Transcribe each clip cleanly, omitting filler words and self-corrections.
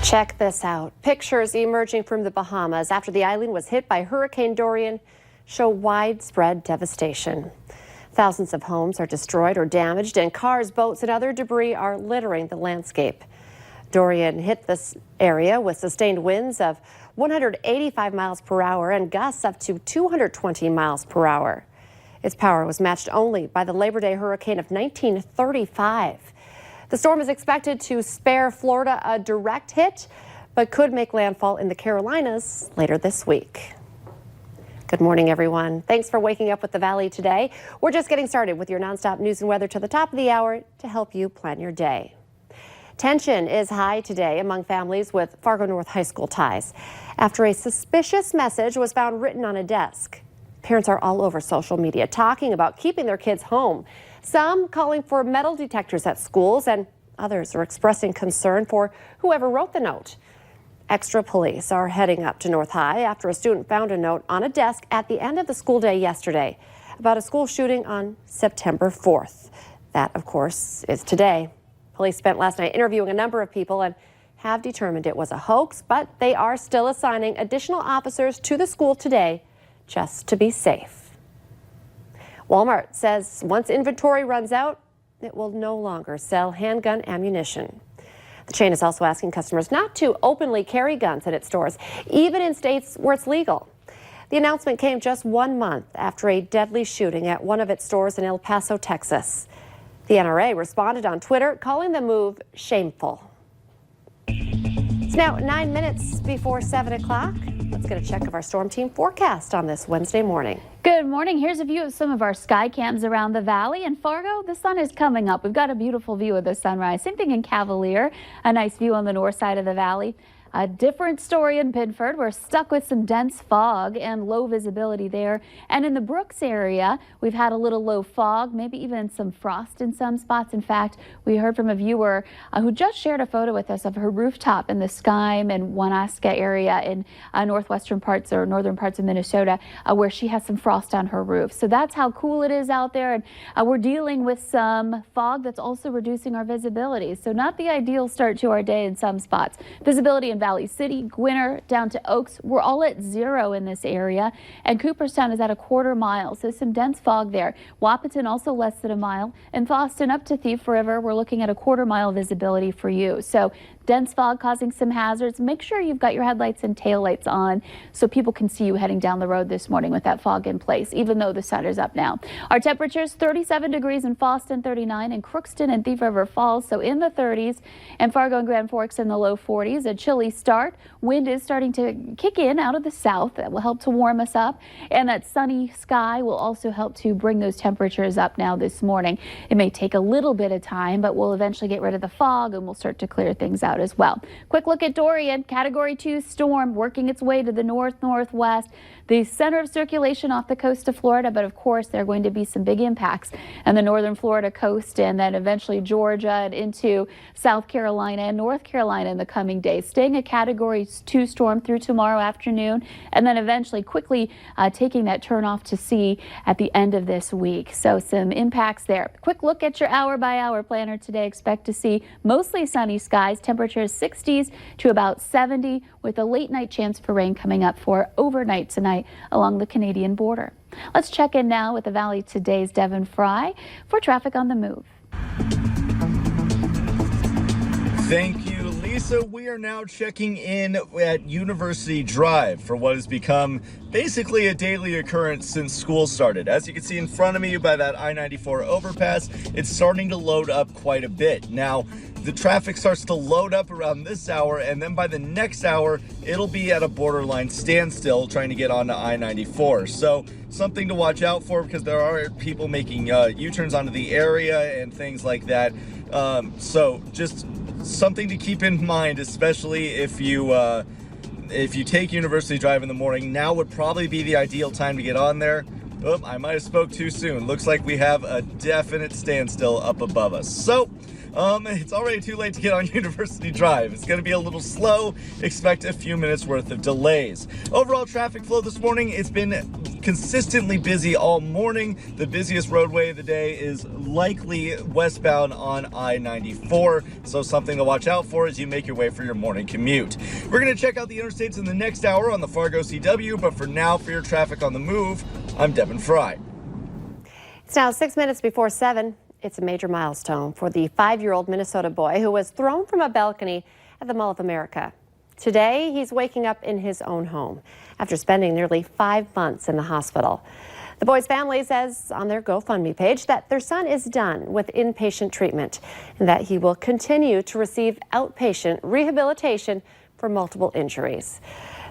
Check this out. Pictures emerging from the Bahamas after the island was hit by Hurricane Dorian show widespread devastation. Thousands of homes are destroyed or damaged, and cars, boats, and other debris are littering the landscape. Dorian hit this area with sustained winds of 185 miles per hour and gusts up to 220 miles per hour. Its power was matched only by the Labor Day hurricane of 1935. The storm is expected to spare Florida a direct hit, but could make landfall in the Carolinas later this week. Good morning, everyone. Thanks for waking up with the Valley today. We're just getting started with your nonstop news and weather to the top of the hour to help you plan your day. Tension is high today among families with Fargo North High School ties after a suspicious message was found written on a desk. Parents are all over social media talking about keeping their kids home. Some calling for metal detectors at schools, and others are expressing concern for whoever wrote the note. Extra police are heading up to North High after a student found a note on a desk at the end of the school day yesterday about a school shooting on September 4th. That, of course, is today. Police spent last night interviewing a number of people and have determined it was a hoax, but they are still assigning additional officers to the school today just to be safe. Walmart says once inventory runs out, it will no longer sell handgun ammunition. The chain is also asking customers not to openly carry guns at its stores, even in states where it's legal. The announcement came just 1 month after a deadly shooting at one of its stores in El Paso, Texas. The NRA responded on Twitter, calling the move shameful. It's now 9 minutes before 7 o'clock. Let's get a check of our storm team forecast on this Wednesday morning. Good morning. Here's a view of some of our sky cams around the valley. In Fargo, the sun is coming up. We've got a beautiful view of the sunrise. Same thing in Cavalier, a nice view on the north side of the valley. A different story in Binford. We're stuck with some dense fog and low visibility there. And in the Brooks area, we've had a little low fog, maybe even some frost in some spots. In fact, we heard from a viewer who just shared a photo with us of her rooftop in the Skyme and Wanaska area in northwestern parts or northern parts of Minnesota, where she has some frost on her roof. So that's how cool it is out there. And we're dealing with some fog that's also reducing our visibility. So not the ideal start to our day in some spots. Visibility in Valley City, Gwinner, down to Oaks, we're all at 0 in this area, and Cooperstown is at a 1/4 mile, so some dense fog there. Wapaton also less than 1 mile, and Boston up to Thief River, we're looking at a 1/4 mile visibility for you. So dense fog causing some hazards. Make sure you've got your headlights and taillights on so people can see you heading down the road this morning with that fog in place, even though the sun is up now. Our temperatures 37 degrees in Boston, 39 in Crookston and Thief River Falls, so in the 30s, and Fargo and Grand Forks in the low 40s. A chilly start. Wind is starting to kick in out of the south. That will help to warm us up, and that sunny sky will also help to bring those temperatures up now this morning. It may take a little bit of time, but we'll eventually get rid of the fog and we'll start to clear things out as well. Quick look at Dorian, Category 2 storm working its way to the north-northwest. The center of circulation off the coast of Florida, but of course there are going to be some big impacts on the northern Florida coast and then eventually Georgia and into South Carolina and North Carolina in the coming days. Staying a Category 2 storm through tomorrow afternoon and then eventually quickly taking that turn off to sea at the end of this week. So some impacts there. Quick look at your hour-by-hour planner today. Expect to see mostly sunny skies, temperatures 60s to about 70 with a late night chance for rain coming up for overnight tonight along the Canadian border. Let's check in now with the Valley Today's Devin Fry for traffic on the move. Thank you, Lisa. We are now checking in at University Drive for what has become basically a daily occurrence since school started. As you can see in front of me by that I-94 overpass, it's starting to load up quite a bit. Now, the traffic starts to load up around this hour, and then by the next hour, it'll be at a borderline standstill trying to get onto I-94. So something to watch out for because there are people making U-turns onto the area and things like that. So just something to keep in mind, especially if you take University Drive in the morning. Now would probably be the ideal time to get on there. Oh, I might have spoke too soon. Looks like we have a definite standstill up above us. So it's already too late to get on University Drive. It's going to be a little slow. Expect a few minutes worth of delays. Overall traffic flow this morning, it's been consistently busy all morning. The busiest roadway of the day is likely westbound on I-94, so something to watch out for as you make your way for your morning commute. We're going to check out the interstates in the next hour on the Fargo CW, but for now, for your traffic on the move, I'm Devin Fry. It's now 6 minutes before 7. It's a major milestone for the 5-year-old Minnesota boy who was thrown from a balcony at the Mall of America. Today, he's waking up in his own home after spending nearly 5 months in the hospital. The boy's family says on their GoFundMe page that their son is done with inpatient treatment and that he will continue to receive outpatient rehabilitation for multiple injuries.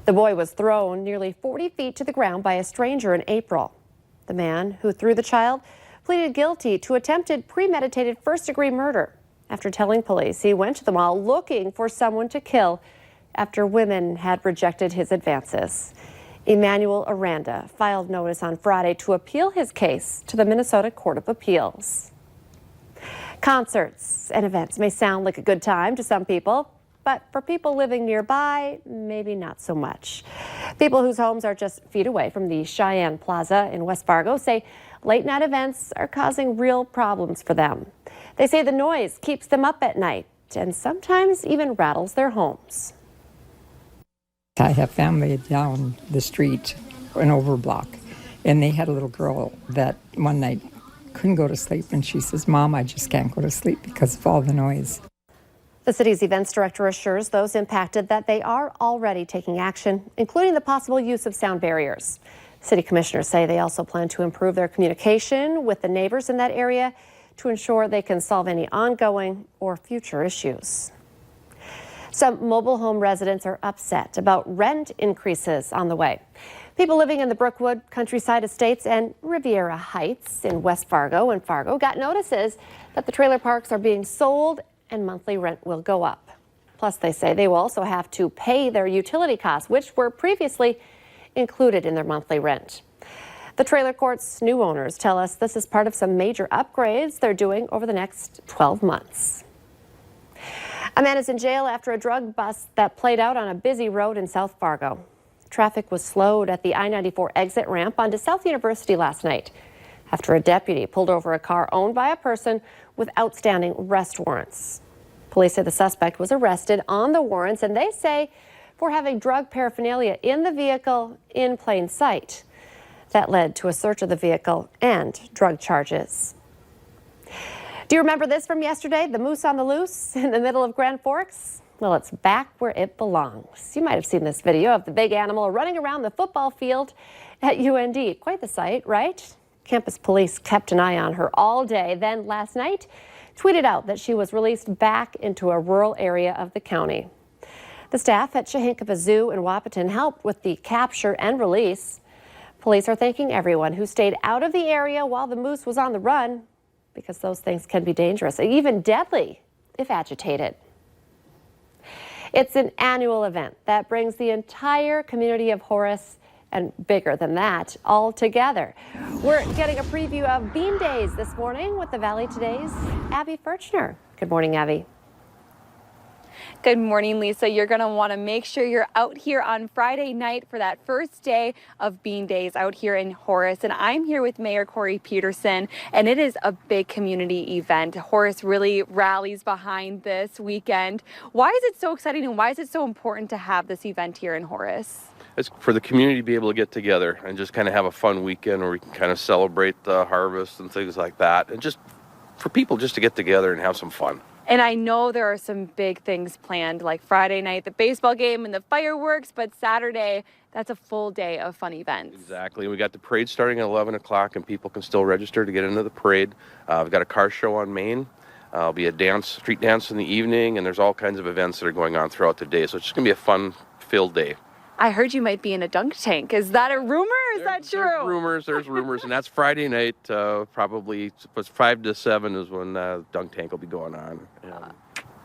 The boy was thrown nearly 40 feet to the ground by a stranger in April. The man who threw the child pleaded guilty to attempted premeditated first-degree murder after telling police he went to the mall looking for someone to kill after women had rejected his advances. Emmanuel Aranda filed notice on Friday to appeal his case to the Minnesota Court of Appeals. Concerts and events may sound like a good time to some people, but for people living nearby, maybe not so much. People whose homes are just feet away from the Cheyenne Plaza in West Fargo say late-night events are causing real problems for them. They say the noise keeps them up at night and sometimes even rattles their homes. I have family down the street, an overblock, and they had a little girl that one night couldn't go to sleep, and she says, "Mom, I just can't go to sleep because of all the noise." The city's events director assures those impacted that they are already taking action, including the possible use of sound barriers. City commissioners say they also plan to improve their communication with the neighbors in that area to ensure they can solve any ongoing or future issues. Some mobile home residents are upset about rent increases on the way. People living in the Brookwood, Countryside Estates, and Riviera Heights in West Fargo and Fargo got notices that the trailer parks are being sold and monthly rent will go up. Plus, they say they will also have to pay their utility costs, which were previously included in their monthly rent. The trailer court's new owners tell us this is part of some major upgrades they're doing over the next 12 months. A man is in jail after a drug bust that played out on a busy road in South Fargo. Traffic was slowed at the I-94 exit ramp onto South University last night after a deputy pulled over a car owned by a person with outstanding arrest warrants. Police say the suspect was arrested on the warrants, and they say for having drug paraphernalia in the vehicle in plain sight. That led to a search of the vehicle and drug charges. Do you remember this from yesterday? The moose on the loose in the middle of Grand Forks? Well, it's back where it belongs. You might have seen this video of the big animal running around the football field at UND. Quite the sight, right? Campus police kept an eye on her all day. Then last night, tweeted out that she was released back into a rural area of the county. The staff at Chehankapah Zoo in Wahpeton helped with the capture and release. Police are thanking everyone who stayed out of the area while the moose was on the run, because those things can be dangerous, even deadly if agitated. It's an annual event that brings the entire community of Horace, and bigger than that, all together. We're getting a preview of Bean Days this morning with the Valley Today's Abby Furchner. Good morning, Abby. Good morning, Lisa. You're going to want to make sure you're out here on Friday night for that first day of Bean Days out here in Horace. And I'm here with Mayor Corey Peterson, and it is a big community event. Horace really rallies behind this weekend. Why is it so exciting, and why is it so important to have this event here in Horace? It's for the community to be able to get together and just kind of have a fun weekend where we can kind of celebrate the harvest and things like that. And just for people just to get together and have some fun. And I know there are some big things planned, like Friday night, the baseball game and the fireworks, but Saturday, that's a full day of fun events. Exactly. We got the parade starting at 11 o'clock, and people can still register to get into the parade. We've got a car show on Main. There'll be a street dance in the evening, and there's all kinds of events that are going on throughout the day. So it's just going to be a fun-filled day. I heard you might be in a dunk tank. Is that a rumor? Is that true? There's rumors, and that's Friday night. Probably 5 to 7 is when dunk tank will be going on.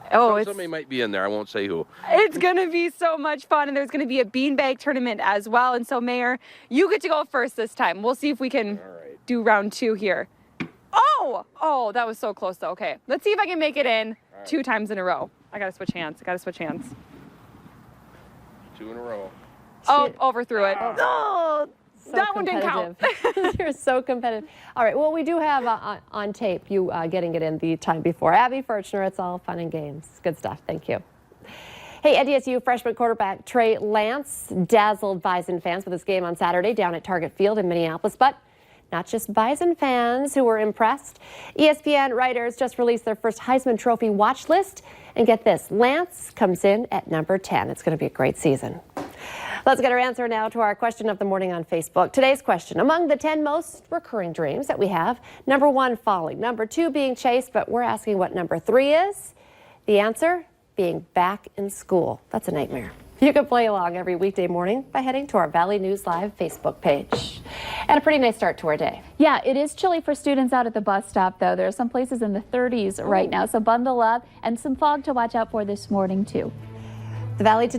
Somebody might be in there. I won't say who. It's going to be so much fun, and there's going to be a beanbag tournament as well. And so, Mayor, you get to go first this time. We'll see if we can do round 2 here. Oh, that was so close, though. Okay, let's see if I can make it in 2 times in a row. I got to switch hands. 2 in a row. Oh, overthrew it. Oh. So that one didn't count. competitive. You're so competitive. All right, well, we do have on tape you getting it in the time before. Abby Furchner, it's all fun and games. Good stuff. Thank you. Hey, NDSU freshman quarterback Trey Lance dazzled Bison fans with his game on Saturday down at Target Field in Minneapolis, but not just Bison fans who were impressed. ESPN writers just released their first Heisman Trophy watch list. And get this, Lance comes in at number 10. It's going to be a great season. Let's get our answer now to our question of the morning on Facebook. Today's question, among the 10 most recurring dreams that we have, number 1, falling, number 2, being chased, but we're asking what number 3 is. The answer, being back in school. That's a nightmare. You can play along every weekday morning by heading to our Valley News Live Facebook page. And a pretty nice start to our day. Yeah, it is chilly for students out at the bus stop, though. There are some places in the 30s right now, so bundle up, and some fog to watch out for this morning, too. The Valley Today.